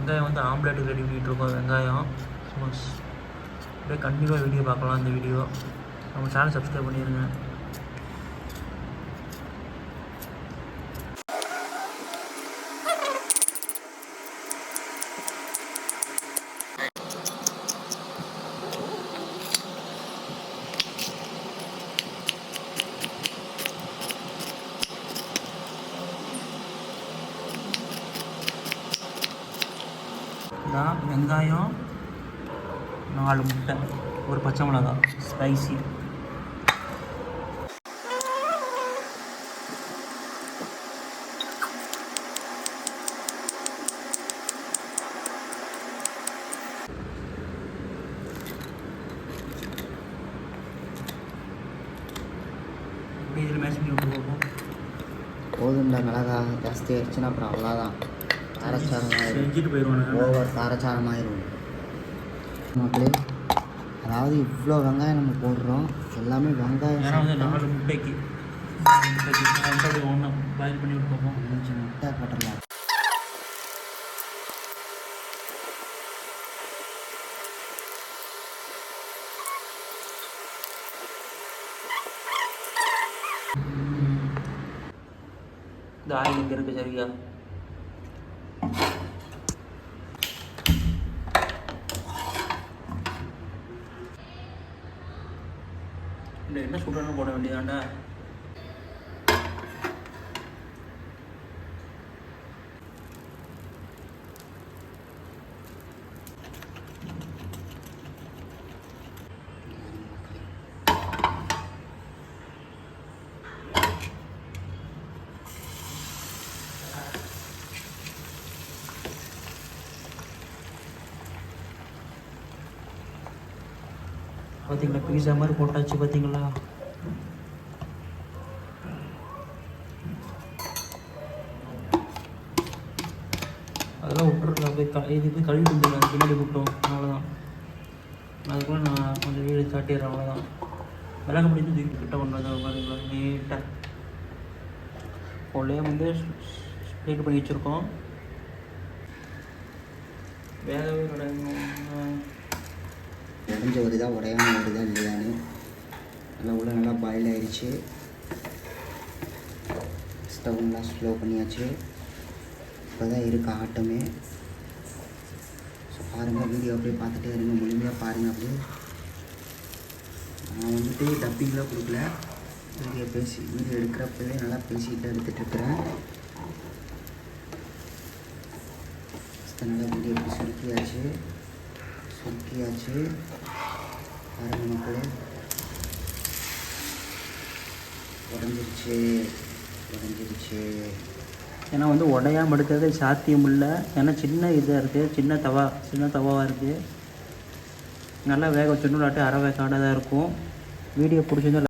வெங்காயம் வந்து ஆம்லேட்டுக்கு ரெடி பண்ணிகிட்ருக்கோம். வெங்காயம் அப்படியே கண்டிப்பாக வீடியோ பார்க்கலாம். இந்த வீடியோ நம்ம சேனல் சப்ஸ்கிரைப் பண்ணிடுங்க. வெங்காயம், 4 முட்டை, ஒரு பச்சை மிளகாய், ஸ்பைசி. இதில் மேட்ச் பண்ணி விட்டு போகும். போதுண்டா, மிளகா ஜாஸ்தி ஆயிடுச்சுன்னா அப்புறம் அவ்வளோதான், காரச்சாரமாக செஞ்சுட்டு போயிடுவானுங்க. ஓவர் காரச்சாரமாயிரும் மக்களே. அதாவது இவ்வளோ வெங்காயம் நம்ம போடுறோம், எல்லாமே வெங்காயம். ஏன்னா வந்து 4 முட்டைக்கு ஒன்று பாயில் பண்ணி விட்டு போவோம். 5 முட்டை போட்டுடலாம். இந்த ஆயில் இங்கே இருக்குது சரியா? இல்லை என்ன சுடுறன்னு போட வேண்டியதாண்டா. பார்த்தீங்களா, பீஸா மாதிரி போட்டாச்சு பார்த்தீங்களா? அதெல்லாம் விட்டுருக்கலாம். அப்படியே இது போய் கழுவி வந்துடலாம். பின்னாடி விட்டோம், அவ்வளோதான். அதுக்குள்ளே நான் கொஞ்சம் வீடு காட்டிடுறேன், அவ்வளோதான். மிளகு முடிந்து தூக்கி கிட்ட கொண்டு வந்து பார்த்தீங்களா நீட்டாக. கொள்ளையே வந்து ஸ்ப்ரேட் பண்ணி வச்சுருக்கோம். வேகவே உடஞ்ச வருதா உடையாமல் வருதா இல்லையான்னு நல்லா உள்ள நல்லா பாயில் ஆயிடுச்சு. ஸ்டவ்லாம் ஸ்லோ பண்ணியாச்சு. இப்போ தான் இருக்குது ஆட்டமே. ஸோ பாருங்கள், வீடியோ அப்படியே பார்த்துட்டே இருங்க, முழுமையாக பாருங்கள். அப்படியே நான் வந்துட்டு டப்பிங்லாம் கொடுக்கல, வீடியோ எடுக்கிறப்பவே நல்லா பேசிக்கிட்டு எடுத்துகிட்ருக்குறேன். நல்லா வீடியோ எப்படி சுருக்கியாச்சு பாருங்கள் மக்களே. உடஞ்சிருச்சு. ஏன்னா வந்து உடையாமல் எடுக்கிறது சாத்தியம் இல்லை. ஏன்னா சின்ன இதாக இருக்குது, சின்ன தவாவாக இருக்குது. நல்லா வேக வச்சுட்டு அரை வேக்காடாக தான் இருக்கும். வீடியோ பிடிச்சிருந்தா